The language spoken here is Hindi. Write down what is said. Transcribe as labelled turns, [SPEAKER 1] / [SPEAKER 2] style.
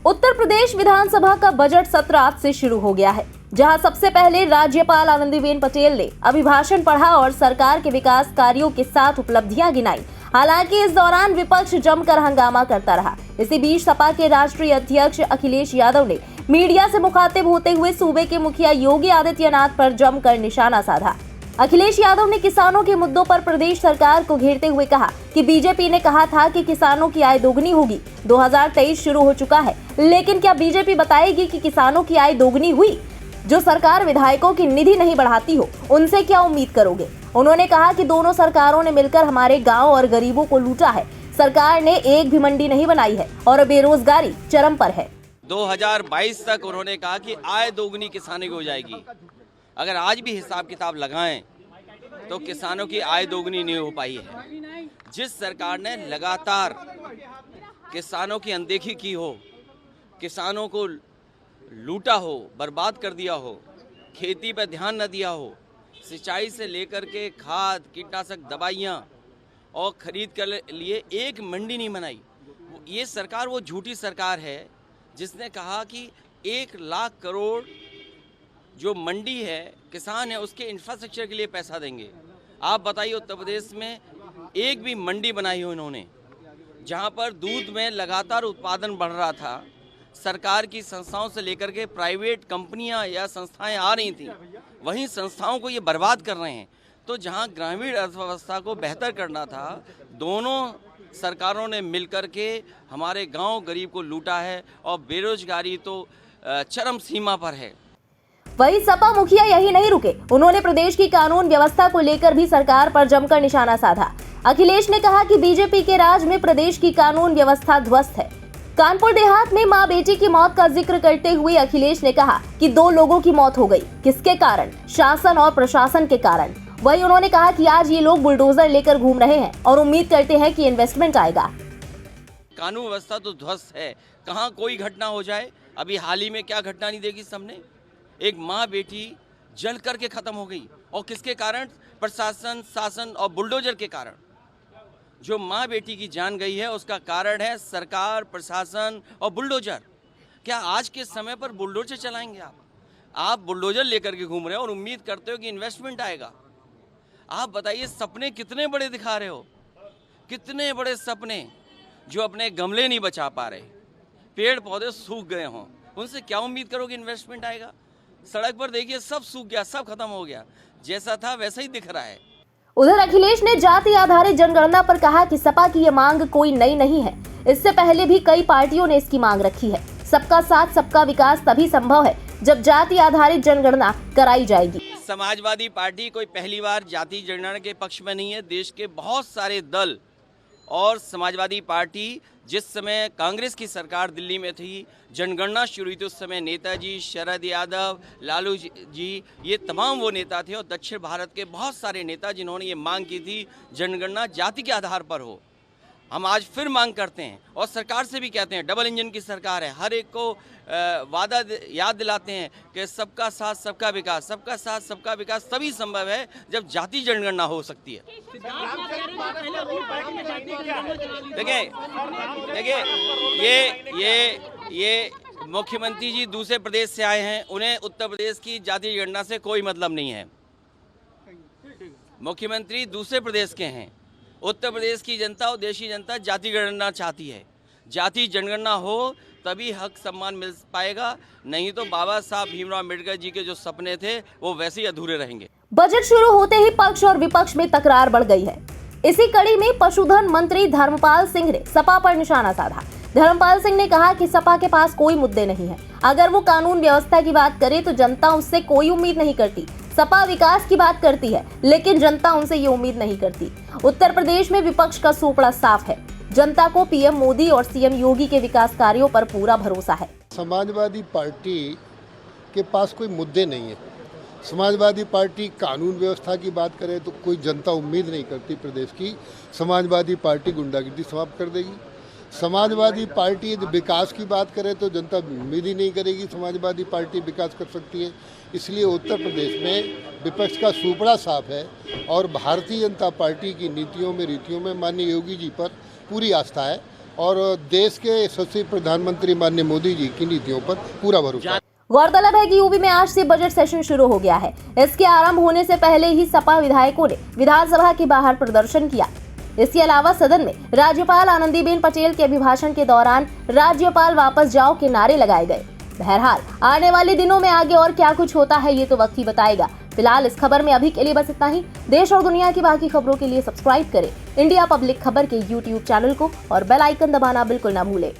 [SPEAKER 1] उत्तर प्रदेश विधानसभा का बजट सत्र आज से शुरू हो गया है, जहां सबसे पहले राज्यपाल आनंदीबेन पटेल ने अभिभाषण पढ़ा और सरकार के विकास कार्यों के साथ उपलब्धियां गिनाई। हालांकि इस दौरान विपक्ष जमकर हंगामा करता रहा। इसी बीच सपा के राष्ट्रीय अध्यक्ष अखिलेश यादव ने मीडिया से मुखातिब होते हुए सूबे के मुखिया योगी आदित्यनाथ पर जमकर निशाना साधा। अखिलेश यादव ने किसानों के मुद्दों पर प्रदेश सरकार को घेरते हुए कहा कि बीजेपी ने कहा था कि किसानों की आय दोगुनी होगी। 2023 शुरू हो चुका है, लेकिन क्या बीजेपी बताएगी कि किसानों की आय दोगुनी हुई? जो सरकार विधायकों की निधि नहीं बढ़ाती हो, उनसे क्या उम्मीद करोगे? उन्होंने कहा कि दोनों सरकारों ने मिलकर हमारे गाँव और गरीबों को लूटा है। सरकार ने एक भी मंडी नहीं बनाई है और बेरोजगारी चरम पर है।
[SPEAKER 2] 2022 तक उन्होंने कहा कि आय दोगुनी किसानों की हो जाएगी। अगर आज भी हिसाब किताब लगाएं तो किसानों की आय दोगुनी नहीं हो पाई है। जिस सरकार ने लगातार किसानों की अनदेखी की हो, किसानों को लूटा हो, बर्बाद कर दिया हो, खेती पर ध्यान न दिया हो, सिंचाई से लेकर के खाद, कीटनाशक दवाइयाँ और खरीद कर लिए एक मंडी नहीं बनाई। ये सरकार वो झूठी सरकार है जिसने कहा कि 1 लाख करोड़ जो मंडी है, किसान है, उसके इंफ्रास्ट्रक्चर के लिए पैसा देंगे। आप बताइए उत्तर प्रदेश में एक भी मंडी बनाई हो इन्होंने, जहां पर दूध में लगातार उत्पादन बढ़ रहा था। सरकार की संस्थाओं से लेकर के प्राइवेट कंपनियां या संस्थाएं आ रही थी, वहीं संस्थाओं को ये बर्बाद कर रहे हैं। तो जहां ग्रामीण अर्थव्यवस्था को बेहतर करना था, दोनों सरकारों ने मिलकर के हमारे गाँव गरीब को लूटा है और बेरोजगारी तो चरम सीमा पर है।
[SPEAKER 1] वही सपा मुखिया यही नहीं रुके, उन्होंने प्रदेश की कानून व्यवस्था को लेकर भी सरकार पर जमकर निशाना साधा। अखिलेश ने कहा कि बीजेपी के राज में प्रदेश की कानून व्यवस्था ध्वस्त है। कानपुर देहात में मां बेटी की मौत का जिक्र करते हुए अखिलेश ने कहा कि 2 लोगों की मौत हो गई। किसके कारण? शासन और प्रशासन के कारण। वही उन्होंने कहा कि आज ये लोग बुलडोजर लेकर घूम रहे हैं और उम्मीद करते हैं कि इन्वेस्टमेंट आएगा।
[SPEAKER 2] कानून व्यवस्था तो ध्वस्त है, कहाँ कोई घटना हो जाए। अभी हाल ही में क्या घटना नहीं देखी सबने? एक माँ बेटी जल करके खत्म हो गई, और किसके कारण? प्रशासन, शासन और बुलडोजर के कारण। जो माँ बेटी की जान गई है उसका कारण है सरकार, प्रशासन और बुलडोजर। क्या आज के समय पर बुलडोजर चलाएंगे आप बुलडोजर लेकर के घूम रहे हो और उम्मीद करते हो कि इन्वेस्टमेंट आएगा। आप बताइए, सपने कितने बड़े दिखा रहे हो, कितने बड़े सपने जो अपने गमले नहीं बचा पा रहे, पेड़ पौधे सूख गए हों, उनसे क्या उम्मीद करोगे इन्वेस्टमेंट आएगा? सड़क पर देखिए सब सूख गया, सब खत्म हो गया, जैसा था वैसा ही दिख रहा है।
[SPEAKER 1] उधर अखिलेश ने जाति आधारित जनगणना पर कहा कि सपा की ये मांग कोई नई नहीं है। इससे पहले भी कई पार्टियों ने इसकी मांग रखी है। सबका साथ सबका विकास तभी संभव है जब जाति आधारित जनगणना कराई जाएगी।
[SPEAKER 2] समाजवादी पार्टी कोई पहली बार जाति जनगणना के पक्ष में नहीं है। देश के बहुत सारे दल और समाजवादी पार्टी, जिस समय कांग्रेस की सरकार दिल्ली में थी, जनगणना शुरू हुई थी, उस समय नेताजी, शरद यादव, लालू जी, ये तमाम वो नेता थे, और दक्षिण भारत के बहुत सारे नेता जिन्होंने ये मांग की थी जनगणना जाति के आधार पर हो। हम आज फिर मांग करते हैं और सरकार से भी कहते हैं, डबल इंजन की सरकार है, हर एक को वादा याद दिलाते हैं कि सबका साथ सबका विकास, सबका साथ सबका विकास तभी संभव है जब जाति जनगणना हो सकती है। देखिए, ये मुख्यमंत्री जी दूसरे प्रदेश से आए हैं, उन्हें उत्तर प्रदेश की जाति जनगणना से कोई मतलब नहीं है। मुख्यमंत्री दूसरे प्रदेश के हैं। उत्तर प्रदेश की जनता और देश की जनता जाति जनगणना चाहती है। जाति जनगणना हो तभी हक सम्मान मिल पाएगा, नहीं तो बाबा साहब भीमराव अम्बेडकर जी के जो सपने थे वो वैसे ही अधूरे रहेंगे।
[SPEAKER 1] बजट शुरू होते ही पक्ष और विपक्ष में तकरार बढ़ गई है। इसी कड़ी में पशुधन मंत्री धर्मपाल सिंह ने सपा पर निशाना साधा। धर्मपाल सिंह ने कहा कि सपा के पास कोई मुद्दे नहीं है। अगर वो कानून व्यवस्था की बात करे तो जनता उससे कोई उम्मीद नहीं करती। सपा विकास की बात करती है, लेकिन जनता उनसे ये उम्मीद नहीं करती। उत्तर प्रदेश में विपक्ष का सूपड़ा साफ है। जनता को पीएम मोदी और सीएम योगी के विकास कार्यों पर पूरा भरोसा है।
[SPEAKER 3] समाजवादी पार्टी के पास कोई मुद्दे नहीं है। समाजवादी पार्टी कानून व्यवस्था की बात करे तो कोई जनता उम्मीद नहीं करती प्रदेश की। समाजवादी पार्टी गुंडागिर्दी समाप्त कर देगी। समाजवादी पार्टी यदि विकास की बात करे तो जनता उम्मीद ही नहीं करेगी समाजवादी पार्टी विकास कर सकती है। इसलिए उत्तर प्रदेश में विपक्ष का सूपड़ा साफ है और भारतीय जनता पार्टी की नीतियों में, रीतियों में माननीय योगी जी पर पूरी आस्था है। और देश के यशस्वी प्रधानमंत्री माननीय मोदी जी की नीतियों पर पूरा भरोसा है।
[SPEAKER 1] गौरतलब है कि यूपी में आज से बजट सेशन शुरू हो गया है। इसके आरंभ होने से पहले ही सपा विधायकों ने विधानसभा के बाहर प्रदर्शन किया। इसके अलावा सदन में राज्यपाल आनंदीबेन पटेल के अभिभाषण के दौरान राज्यपाल वापस जाओ के नारे लगाए गए। बहरहाल आने वाले दिनों में आगे और क्या कुछ होता है ये तो वक्त ही बताएगा। फिलहाल इस खबर में अभी के लिए बस इतना ही। देश और दुनिया की बाकी खबरों के लिए सब्सक्राइब करें इंडिया पब्लिक खबर के YouTube चैनल को और बेल आइकन दबाना बिल्कुल ना भूलें।